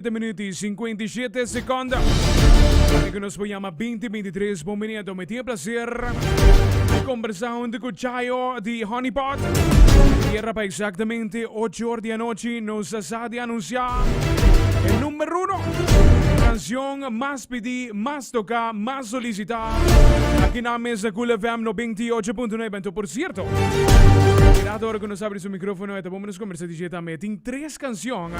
minuti e 57 secondi. Que nos programa 2023. Bom menino, me tinha prazer de conversar com o Chayo de Honeypot. E era para exatamente 8 horas da noite. Nos sa de anunciar el número 1. Canción más pedida, más tocada, más solicitada. Aquí na mesa Cool FM 98.9. Por cierto, ahora que nos abre su micrófono, vamos a conversar também. Tem 3 canções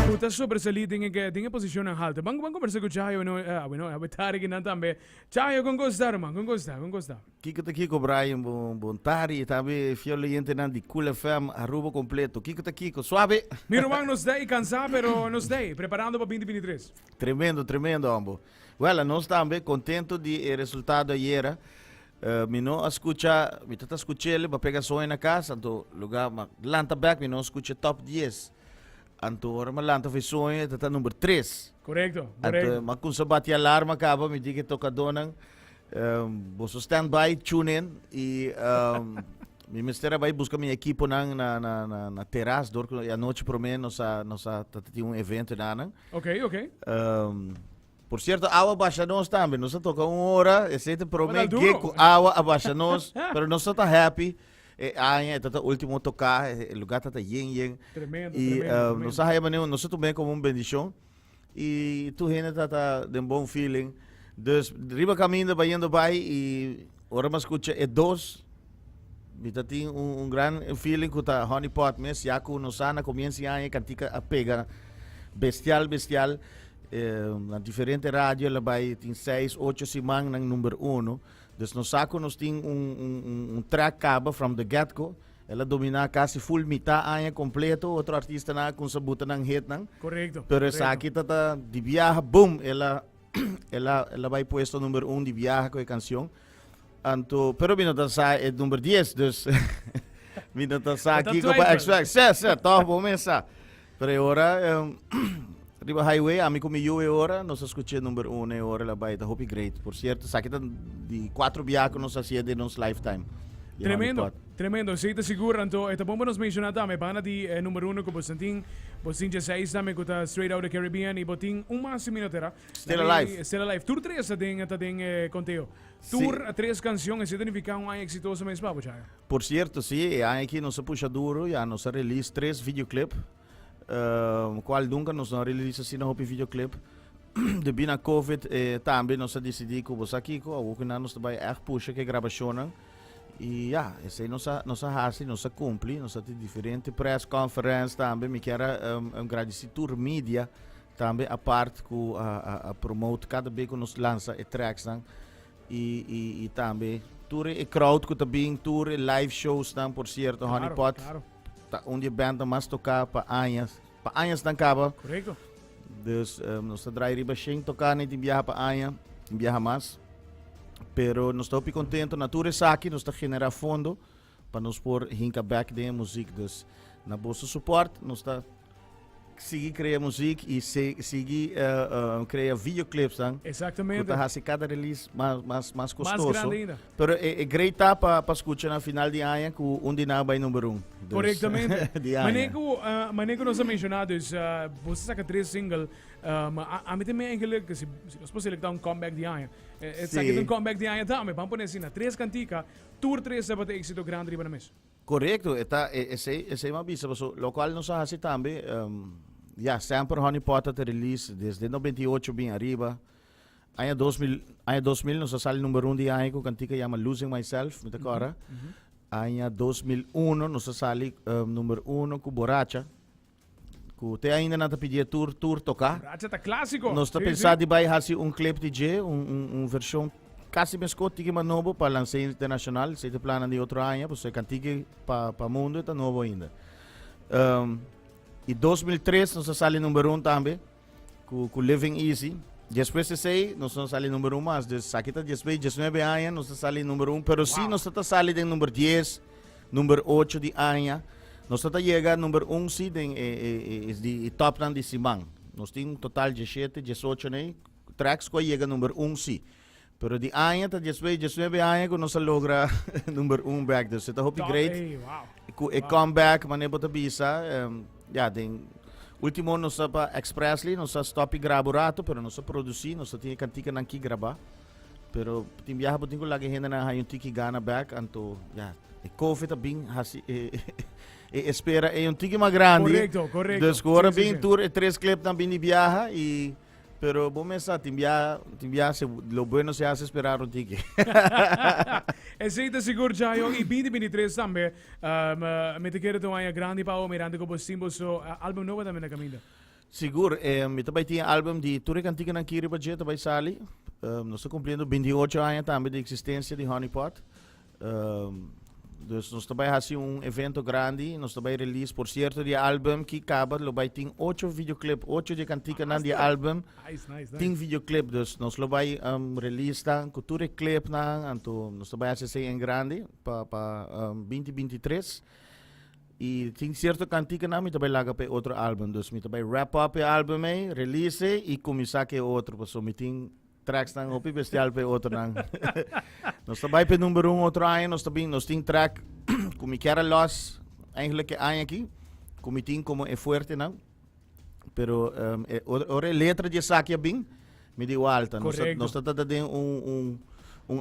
que estão sobresalidas em posição alta. Vamos conversar com o Chayo. Bueno, a vetar aqui também. Chayo, com gosto, irmão. Com gosto. Kiko tá Kiko, Brian, bom tarde. E também fiel leyente de Cool FM, arroba completo. Kiko tá Kiko, suave. Mi irmão nos dei cansar, pero nos dei preparando para 2023. Tremendo, ambo. Well, nós também contento de resultado ayer. Mi não escuta, mi tata escuchele, para pegar sonho na casa, então lugar, lanta back, mi não escuta top 10. Então, ora, lanta foi sonho, tata número 3. Correcto. Então, mas com sabati alarma, acaba, me diga que toca donan, você stand-by, tune in, e mi mistera vai buscar minha equipe na terraça, e a noite por menos, nós tinha evento lá. Ok. Por certo, água baixa nós também. Nós toca 1 hora, esse promete Olha, que com água abaixa nós, mas nós estamos happy. É o último tocar, o lugar está yin. Tremendo. E nós sabemos, nós também como uma bendição. E tu ainda está de um bom feeling. Dus, riba caminho, vai indo vai e ora mas escuta é 2. Kita tem grande feeling que tá Honeypot, mas já que nós ana começa a cantica a pega bestial. Na diferente rádio ela vai tem 6, 8 semanas no número 1. Dus no saco nós tem track caba from the get-go. Ela domina quase full mita aia completo, outro artista na com sabuta ng hit nang. Correcto. Pero sa aqui tá de viaja, boom, ela vai puesto número 1 de viaja com a canção. Anto, pero minota sa é número 10, dus minota sa aqui com a expect. Certo, bom mesa. Pero agora Riba Highway, amigo meu, agora nós escutamos número 1 agora lá vai, hope great. Por certo, sa kita de 4 viajes nós hacía de nos lifetime. Tremendo. Sei te seguro, então, bom nos mencionar também, para de número 1 que você tem 6 também que está Straight Out of the Caribbean e botin máximo minutera. Still Alive. Tour 3 tem conteúdo. Tour 3 canções, significa exitoso mesmo, papo, Chayo. Por certo, sim, aqui nós puxa duro, já nós release 3 videoclip. Qual nunca nós não release assim no videoclip. Depois na COVID, também nós decidimos que você aqui, que nós também puxa que gravação. E esse aí nós hace, nós cumpre, nós tem diferente press conference também, me quer agradecer tour mídia também a parte que a promote cada vez que nós lança e tracks e também tour e crowd que também tour e live shows também por certo, Honeypot. Claro. Tá onde banda mais tocar para anos não acaba. Correto. Dus nós draaien riba sem tocar nem de viajar para anos, viajar mais. Pero nós estamos contentes, natureza aqui, nós estamos generando fundo para nos pôr hinca back de música. Dus, na bolsa suporte, nós estamos seguir criar música e seguir criar videoclips. Exatamente. Para fazer cada release mais custoso. Mais grande ainda. Pero é great para escutar na final de ano que onde não vai número 1. Corretamente. Maneco nós mencionados, você saca 3 singles, a mim também é se nós podemos selectar comeback de ano. Saca comeback de ano também, vamos pôr assim, 3 canticas, tour 3 para ter êxito grande riba na mesa. Correto, esse é uma visa, o qual nós fazemos também, sempre Honeypot te release desde 98 bem arriba. Ano 2000 nós saímos número 1 de ano com cantica chama Losing Myself, me agora. Ano 2001 nós saímos número 1 com Borracha. Que até ainda não te pedia tour tocar. Borracha tá clássico. Nós estamos pensando de fazer clip DJ, versão quase mescote que novo para lançar internacional, se te plana de outro ano, porque cantique para o mundo está novo ainda. Em 2003 nós saímos número 1 também, com Living Easy. Depois de sei, nós saímos número 1 mais, aqui está 19 anos, nós saímos número 1, pero sim nós estamos saindo número 10, número 8 de ano. Nós estamos chegando número 1 sim, de top de Simão. Nós temos um total de 18 tracks que chega número 1 sim. Pero di año, 19 años que nós logra número 1 back. Dus het hoop ik great. Wow. Ik comeback, maar nebot visa. Ja, Último nós pa expressly, nós stop grabo rato, pero nós produzir, nós tinha cantica nanki grabar. Pero timbiaha po tingo lagi hena na hayun tiki gana back anto ya. E COVID bem hasi espera e um tiki mais grande. Correcto. Dus agora Sim, bem sim. tour e três clip também de viaja e pero bom mensa timbia se lo bueno se hace esperar um tiki. E sei siguro Jayo, i 2023 também, me te quero tomar a grande pau, mirando como símbolo, so album novo também na caminho. Seguro, mi também tinha álbum de tour cantica na Kiri Budget também sali. Nós estamos cumprindo 28 anos também de existência de Honeypot. Dus nós também fazemos evento grande, nós também release, por certo, de álbum que acaba, lo vai ter 8 videoclip, 8 de cantica na de álbum, Nice. tem videoclip, dus nós lo vai release tá, cultura clip na, então nós também fazemos em grande para 2023. E tem certo cantica na mi também laga para outro álbum, dus mi também wrap up o álbum aí, release e começar que outro, so mi tem tracks nang opi bestial pe outro nang. Nós também pe número 1 outro ano, nós tem track como quer los, eigenlijk ano aqui, como tem como é forte não. Pero ora letra de saque bem, me deu alta. Nós tá dando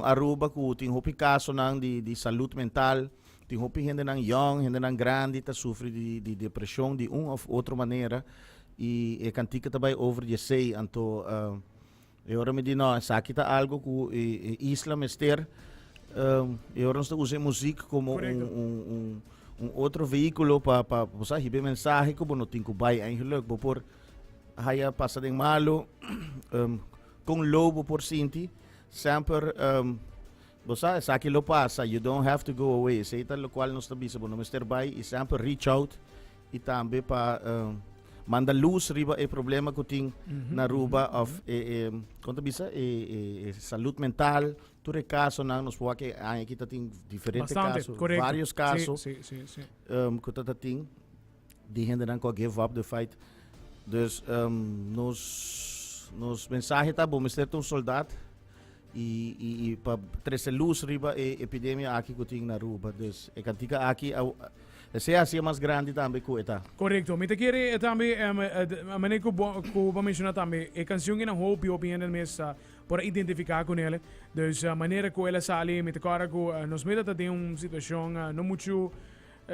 Aruba que tem hopi caso nang de saúde mental, tem hopi gente nang young, gente nang grande, tá sofre de depressão de ou outra maneira e cantica também over de sei anto e ora mi di no, sa kita algo que Islam ester e ora nós usamos música como outro veículo para receber mensagem como não tem que vai eigenlijk por haya passa de malo com lobo por sinti sempre você sa que lo passa, you don't have to go away sei tal qual nós também sabemos Mr. Bay e sempre reach out e também para manda luz riba e problema que tem na Aruba of quanto bisa saúde mental tudo caso não nos pode aqui tem diferentes casos vários casos sim. que tá tem de gente não give up the fight dus nos mensagem tá bom Mr. um soldado e para trazer luz riba e epidemia aqui que tem na Aruba dus e cantica aqui esse é assim mais grande também que está. Correto. Me te querer também, a maneira que eu vou mencionar também, a canção que não hope opinião mesa para identificar com ela. Dus a maneira que ela sale, me te cara que nos meta tem uma situação não muito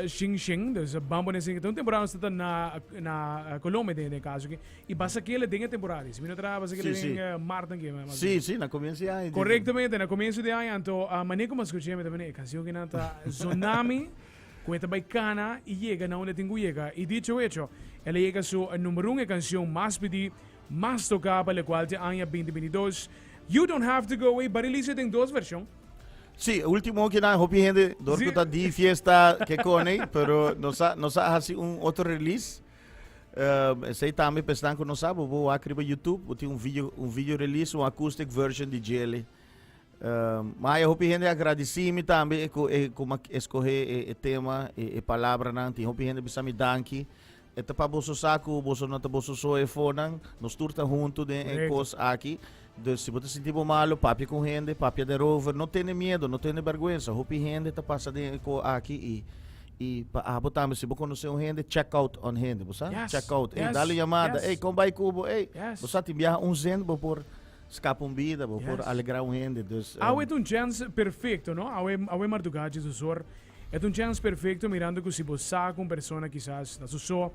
xing, dus bambo nesse então temporada está na Colômbia de caso que e basta que ele tenha temporada. Se me não trabalha que ele tenha martin que mas. Sim, na começo de ano. Corretamente, na começo de ano, então a maneira como escutei também, a canção que não tá Tsunami cuenta baicana y llega a donde tengo llega. Y dicho hecho, ella llega a su número 1 canción más pedida, más tocada para la cual de año 2022. You Don't Have to Go Away, pero release tem duas versões. Sí, último que na hopi gente, dos que tá de fiesta que cone, pero nos ha así un otro release. Sei também pensando que não sabe, vou acriba YouTube, tem um vídeo release, um acoustic version de Jelly. Mas eu hope gente agradecime também como escolher o tema e palavra não tem hope gente bisa me danki eta para boso saco boso não tá boso so e fonan nos turta junto de coisa aqui dus se você sentir malo papi com gente papi de rover não tem medo não tem vergonha hope gente tá passa de aqui e para botar se você conhecer um gente check out on gente você check out e dá-lhe chamada ei como vai cubo ei você te enviar zen por escapam vida, por alegrar um gente. É um chance perfeito, não? É martugados, susor. É um chance perfeito, mirando que se você saca uma pessoa quizás, na susor,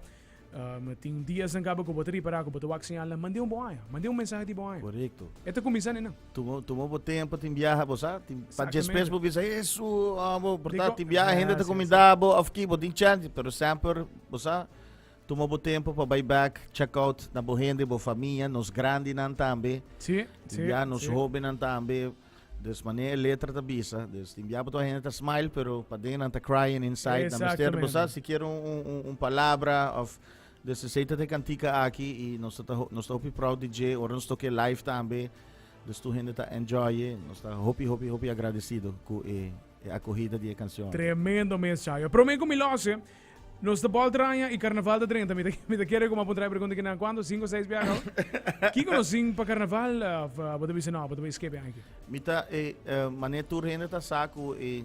tem dias em cabo que você reparar, que você vai ensinar, mande bom mande mensagem de bom correto. É começando, não? Tomou tempo, tem viajar, você, para despes, você dizer, isso, portanto, tem viajar, ainda tem comida, aqui, você tem chance, pero sempre, você, tomou tempo para buy back, check out na bohende, bo família, nos grandes nan também. Sim. Nos jovens nan também. Dus maneira letra da bisa. Dus timbia para a gente smile, pero para dentro tá crying inside. Na mistério, você se quer palavra of dus se te cantica aqui e nós tá proud DJ, ora nós toque live também. Dus tu gente tá enjoy, nós tá hope agradecido com a corrida de canção. Tremendo mensagem. Prometo me losse. Nos de Baltranha e Carnaval de 30, me te quero como apontar pergunta que na quando 5 ou 6 viagens. Que conhecem para Carnaval, você dizer não, você escape aqui. Mita mané tour ainda tá saco e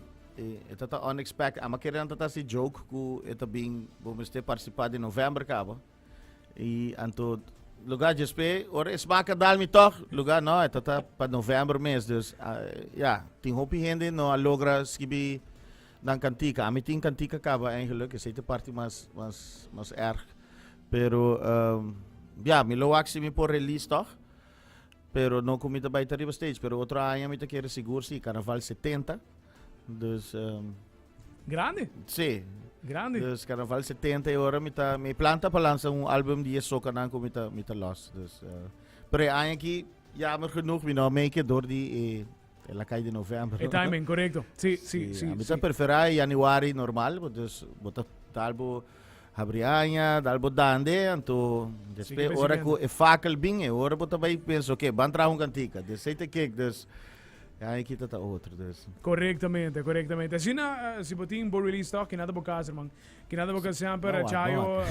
tá unexpected. A maquera tá se joke que tá bem, vamos ter participado em novembro cabo. E anto lugar de SP, ora is maken dal mi toch, lugar no, het tata pa november mês, dus ja, ting hopi gente no alogra skibi dan kantika. A mi ting kantika kaba eigenlijk, is het party mas erg. Pero ja, mi lo aksi mi por release toch. Pero no comita bij Tariba Stage, pero outro ano mi te quero seguro sim, Carnaval 70. Dus Grande, sim. grande. Dus Carnaval 70 e ora mi planta para lançar album die is soca dan comita los. Dus pero ano aqui jammer genoeg mi no make it door die la calle de novembro. El timing, correcto. Sí, sí, sí. Mi sí. ta preferai januari normal, dus bota talbo Habrianya, dalbo dande, anto despe Sige, ora sige. ko e fakel binge, ora bota vai penso, okay, ban traum cantica, dus sei te kek, dus ja, ik kita ta outro, dus. Correctamente, correctamente. Sina si botin bo release talk kinada bo kaser man. Kinada bo sempre No, chayo.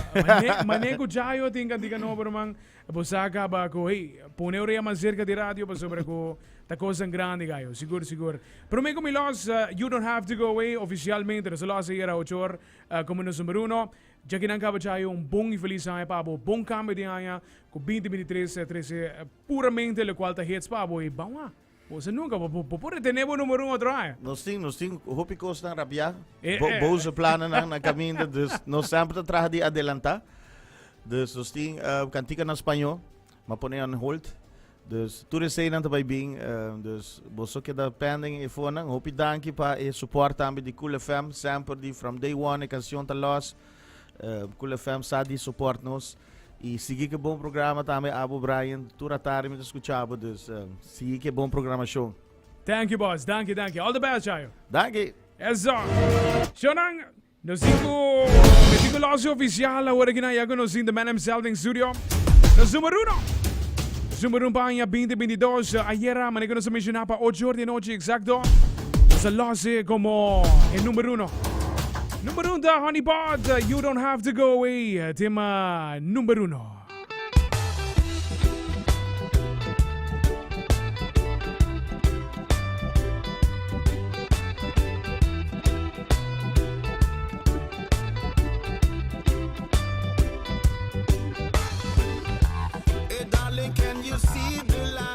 Manego chayo tinga diga no bro man. Bo saka ba ko hey, pone ore mais cerca di radio pa sobre ko ta cosa grande gayo. Siguro, siguro. Pero me mi los you don't have to go away oficialmente. Eso lo hace era 8 como no numero 1. Já que não acaba chayo bom e feliz ano pa bo bom cambio de ano com 2023 13 puramente le qual ta hits pa bo e bom. Você nunca pode ter nebo número 1 outro ano. Nós temos hopi kos na rabia, Boze plannen na caminho, dus nós sempre traga de adelantar. Dus nós temos cantica na espanhol, mas põe on hold. Dus tudo sei não também bem, dus boso que da pending e fona, hopi danki pa e support também de Cool FM, sempre de from day one e canção ta los. Cool FM sa di support nos. E seguir que bom programa também, Abu Brian, toda tarde me escutava, dus seguir que bom programação. Thank you, boss. Thank you, thank you. All the best, Chayo. Danke. Eso. Shonang, nos cinco loja oficial, agora que na Iago nos in the man himself in studio. Nos número 1. Número 1 pa niya 2022. Ayer, manego nos mencionaba pa 8 horas de noche exacto. Nos loja como el número 1. Número 1 da Honeypot, You Don't Have to Go Away. Tema número 1. Hey darling, can you see the light?